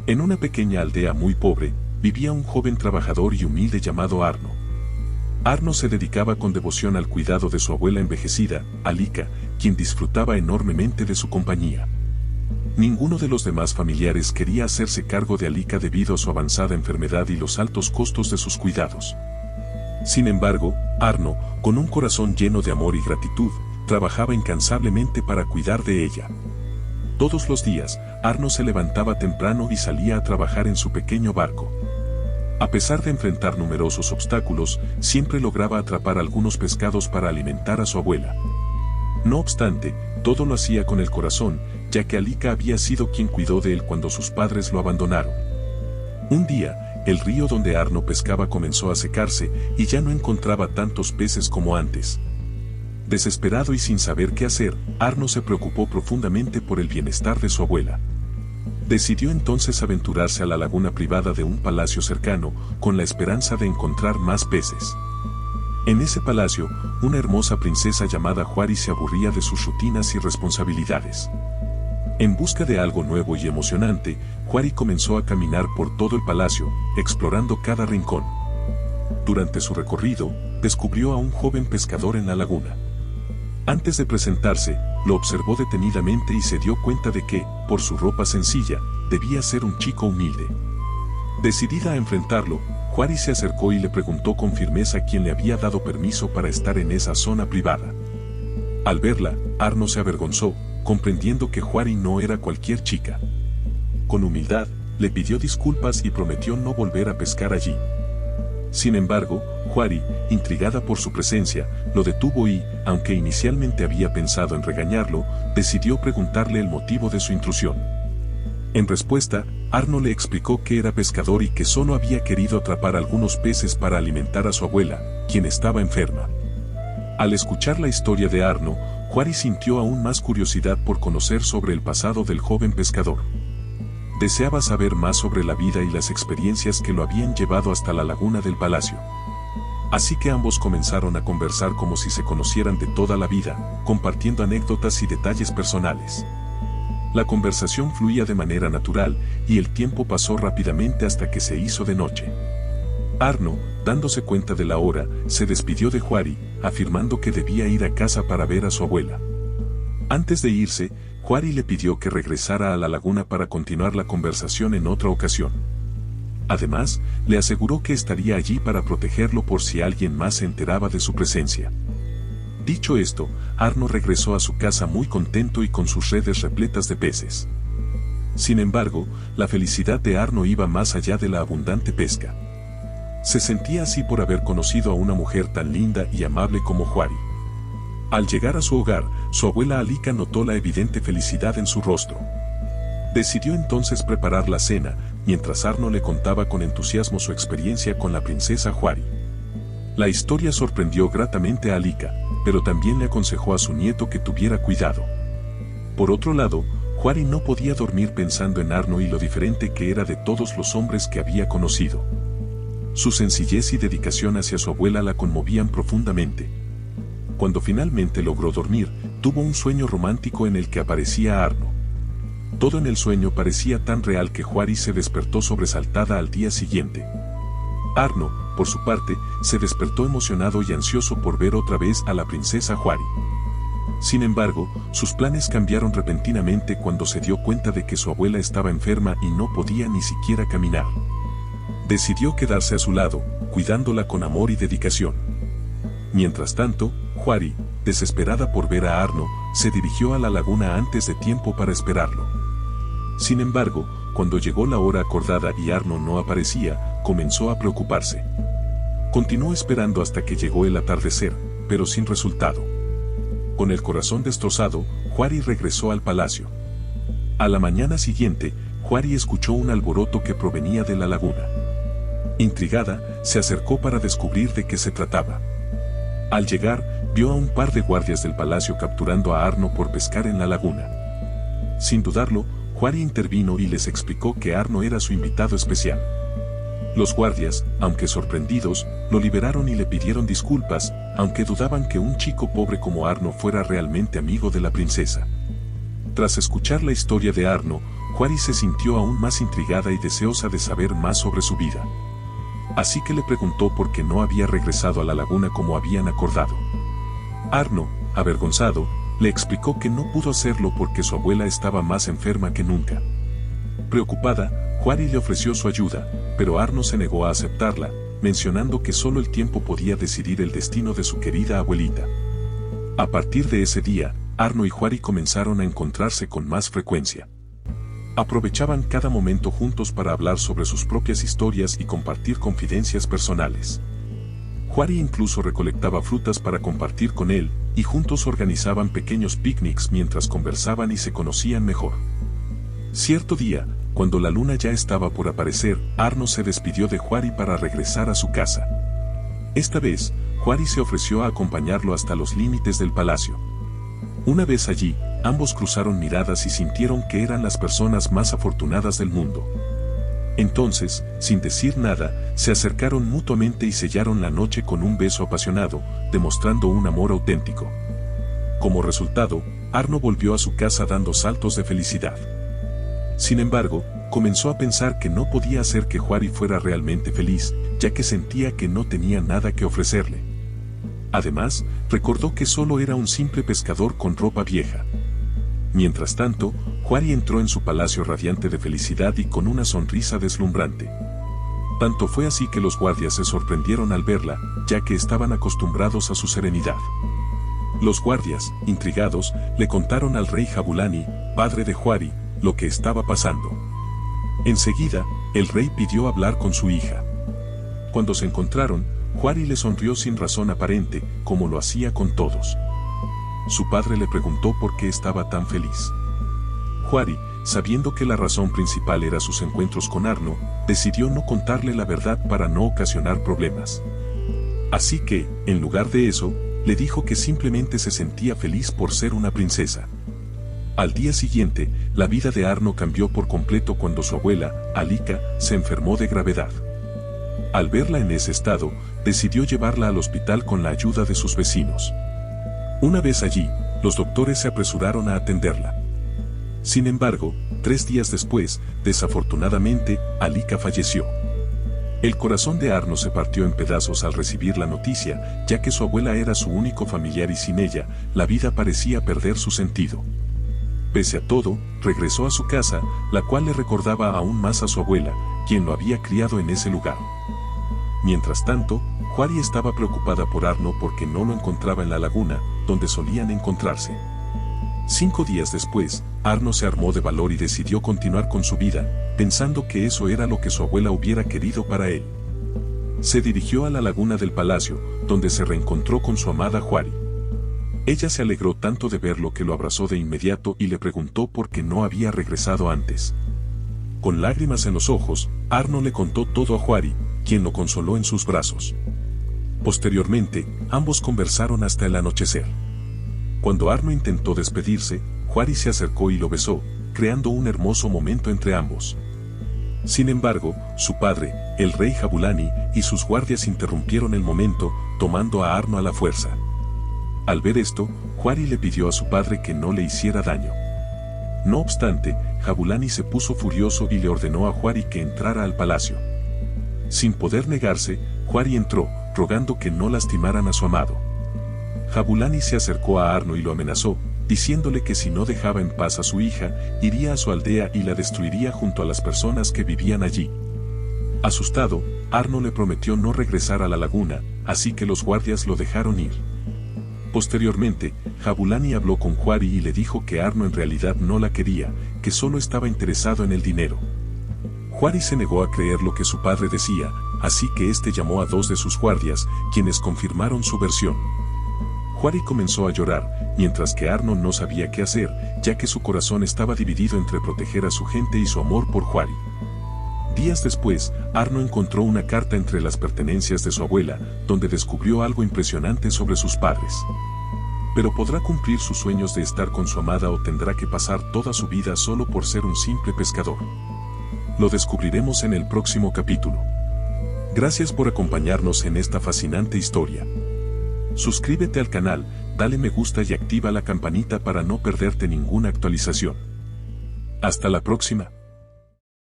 En una pequeña aldea muy pobre, vivía un joven trabajador y humilde llamado Arno. Arno se dedicaba con devoción al cuidado de su abuela envejecida, Alika, quien disfrutaba enormemente de su compañía. Ninguno de los demás familiares quería hacerse cargo de Alika debido a su avanzada enfermedad y los altos costos de sus cuidados. Sin embargo, Arno, con un corazón lleno de amor y gratitud, trabajaba incansablemente para cuidar de ella. Todos los días, Arno se levantaba temprano y salía a trabajar en su pequeño barco. A pesar de enfrentar numerosos obstáculos, siempre lograba atrapar algunos pescados para alimentar a su abuela. No obstante, todo lo hacía con el corazón, ya que Alika había sido quien cuidó de él cuando sus padres lo abandonaron. Un día, el río donde Arno pescaba comenzó a secarse y ya no encontraba tantos peces como antes. Desesperado y sin saber qué hacer, Arno se preocupó profundamente por el bienestar de su abuela. Decidió entonces aventurarse a la laguna privada de un palacio cercano, con la esperanza de encontrar más peces. En ese palacio, una hermosa princesa llamada Huari se aburría de sus rutinas y responsabilidades. En busca de algo nuevo y emocionante, Huari comenzó a caminar por todo el palacio, explorando cada rincón. Durante su recorrido, descubrió a un joven pescador en la laguna. Antes de presentarse, lo observó detenidamente y se dio cuenta de que, por su ropa sencilla, debía ser un chico humilde. Decidida a enfrentarlo, Huari se acercó y le preguntó con firmeza quién le había dado permiso para estar en esa zona privada. Al verla, Arno se avergonzó, comprendiendo que Huari no era cualquier chica. Con humildad, le pidió disculpas y prometió no volver a pescar allí. Sin embargo, Huari, intrigada por su presencia, lo detuvo y, aunque inicialmente había pensado en regañarlo, decidió preguntarle el motivo de su intrusión. En respuesta, Arno le explicó que era pescador y que solo había querido atrapar algunos peces para alimentar a su abuela, quien estaba enferma. Al escuchar la historia de Arno, Huari sintió aún más curiosidad por conocer sobre el pasado del joven pescador. Deseaba saber más sobre la vida y las experiencias que lo habían llevado hasta la laguna del palacio. Así que ambos comenzaron a conversar como si se conocieran de toda la vida, compartiendo anécdotas y detalles personales. La conversación fluía de manera natural, y el tiempo pasó rápidamente hasta que se hizo de noche. Arno, dándose cuenta de la hora, se despidió de Huari, afirmando que debía ir a casa para ver a su abuela. Antes de irse, Huari le pidió que regresara a la laguna para continuar la conversación en otra ocasión. Además, le aseguró que estaría allí para protegerlo por si alguien más se enteraba de su presencia. Dicho esto, Arno regresó a su casa muy contento y con sus redes repletas de peces. Sin embargo, la felicidad de Arno iba más allá de la abundante pesca. Se sentía así por haber conocido a una mujer tan linda y amable como Huari. Al llegar a su hogar, su abuela Alika notó la evidente felicidad en su rostro. Decidió entonces preparar la cena, mientras Arno le contaba con entusiasmo su experiencia con la princesa Huari. La historia sorprendió gratamente a Alika, pero también le aconsejó a su nieto que tuviera cuidado. Por otro lado, Huari no podía dormir pensando en Arno y lo diferente que era de todos los hombres que había conocido. Su sencillez y dedicación hacia su abuela la conmovían profundamente. Cuando finalmente logró dormir, tuvo un sueño romántico en el que aparecía Arno. Todo en el sueño parecía tan real que Huari se despertó sobresaltada al día siguiente. Arno, por su parte, se despertó emocionado y ansioso por ver otra vez a la princesa Huari. Sin embargo, sus planes cambiaron repentinamente cuando se dio cuenta de que su abuela estaba enferma y no podía ni siquiera caminar. Decidió quedarse a su lado, cuidándola con amor y dedicación. Mientras tanto, Huari, desesperada por ver a Arno, se dirigió a la laguna antes de tiempo para esperarlo. Sin embargo, cuando llegó la hora acordada y Arno no aparecía, comenzó a preocuparse. Continuó esperando hasta que llegó el atardecer, pero sin resultado. Con el corazón destrozado, Huari regresó al palacio. A la mañana siguiente, Huari escuchó un alboroto que provenía de la laguna. Intrigada, se acercó para descubrir de qué se trataba. Al llegar, vio a un par de guardias del palacio capturando a Arno por pescar en la laguna. Sin dudarlo, Huari intervino y les explicó que Arno era su invitado especial. Los guardias, aunque sorprendidos, lo liberaron y le pidieron disculpas, aunque dudaban que un chico pobre como Arno fuera realmente amigo de la princesa. Tras escuchar la historia de Arno, Juari se sintió aún más intrigada y deseosa de saber más sobre su vida. Así que le preguntó por qué no había regresado a la laguna como habían acordado. Arno, avergonzado, le explicó que no pudo hacerlo porque su abuela estaba más enferma que nunca. Preocupada, Juari le ofreció su ayuda, pero Arno se negó a aceptarla, mencionando que solo el tiempo podía decidir el destino de su querida abuelita. A partir de ese día, Arno y Juari comenzaron a encontrarse con más frecuencia. Aprovechaban cada momento juntos para hablar sobre sus propias historias y compartir confidencias personales. Juari incluso recolectaba frutas para compartir con él, y juntos organizaban pequeños picnics mientras conversaban y se conocían mejor. Cierto día, cuando la luna ya estaba por aparecer, Arno se despidió de Juari para regresar a su casa. Esta vez, Juari se ofreció a acompañarlo hasta los límites del palacio. Una vez allí, ambos cruzaron miradas y sintieron que eran las personas más afortunadas del mundo. Entonces, sin decir nada, se acercaron mutuamente y sellaron la noche con un beso apasionado, demostrando un amor auténtico. Como resultado, Arno volvió a su casa dando saltos de felicidad. Sin embargo, comenzó a pensar que no podía hacer que Juari fuera realmente feliz, ya que sentía que no tenía nada que ofrecerle. Además, recordó que solo era un simple pescador con ropa vieja. Mientras tanto, Juari entró en su palacio radiante de felicidad y con una sonrisa deslumbrante. Tanto fue así que los guardias se sorprendieron al verla, ya que estaban acostumbrados a su serenidad. Los guardias, intrigados, le contaron al rey Jabulani, padre de Juari, lo que estaba pasando. Enseguida, el rey pidió hablar con su hija. Cuando se encontraron, Juari le sonrió sin razón aparente, como lo hacía con todos. Su padre le preguntó por qué estaba tan feliz. Juari, sabiendo que la razón principal era sus encuentros con Arno, decidió no contarle la verdad para no ocasionar problemas. Así que, en lugar de eso, le dijo que simplemente se sentía feliz por ser una princesa. Al día siguiente, la vida de Arno cambió por completo cuando su abuela, Alika, se enfermó de gravedad. Al verla en ese estado, decidió llevarla al hospital con la ayuda de sus vecinos. Una vez allí, los doctores se apresuraron a atenderla. Sin embargo, 3 días después, desafortunadamente, Alika falleció. El corazón de Arno se partió en pedazos al recibir la noticia, ya que su abuela era su único familiar y sin ella, la vida parecía perder su sentido. Pese a todo, regresó a su casa, la cual le recordaba aún más a su abuela, quien lo había criado en ese lugar. Mientras tanto, Juari estaba preocupada por Arno porque no lo encontraba en la laguna, donde solían encontrarse. 5 días después, Arno se armó de valor y decidió continuar con su vida, pensando que eso era lo que su abuela hubiera querido para él. Se dirigió a la laguna del palacio, donde se reencontró con su amada Juari. Ella se alegró tanto de verlo que lo abrazó de inmediato y le preguntó por qué no había regresado antes. Con lágrimas en los ojos, Arno le contó todo a Juari, quien lo consoló en sus brazos. Posteriormente, ambos conversaron hasta el anochecer. Cuando Arno intentó despedirse, Juari se acercó y lo besó, creando un hermoso momento entre ambos. Sin embargo, su padre, el rey Jabulani, y sus guardias interrumpieron el momento, tomando a Arno a la fuerza. Al ver esto, Juari le pidió a su padre que no le hiciera daño. No obstante, Jabulani se puso furioso y le ordenó a Juari que entrara al palacio. Sin poder negarse, Juari entró, rogando que no lastimaran a su amado. Jabulani se acercó a Arno y lo amenazó, diciéndole que si no dejaba en paz a su hija, iría a su aldea y la destruiría junto a las personas que vivían allí. Asustado, Arno le prometió no regresar a la laguna, así que los guardias lo dejaron ir. Posteriormente, Jabulani habló con Juari y le dijo que Arno en realidad no la quería, que solo estaba interesado en el dinero. Juari se negó a creer lo que su padre decía, así que este llamó a 2 de sus guardias, quienes confirmaron su versión. Juari comenzó a llorar, mientras que Arno no sabía qué hacer, ya que su corazón estaba dividido entre proteger a su gente y su amor por Juari. Días después, Arno encontró una carta entre las pertenencias de su abuela, donde descubrió algo impresionante sobre sus padres. Pero ¿podrá cumplir sus sueños de estar con su amada o tendrá que pasar toda su vida solo por ser un simple pescador? Lo descubriremos en el próximo capítulo. Gracias por acompañarnos en esta fascinante historia. Suscríbete al canal, dale me gusta y activa la campanita para no perderte ninguna actualización. Hasta la próxima.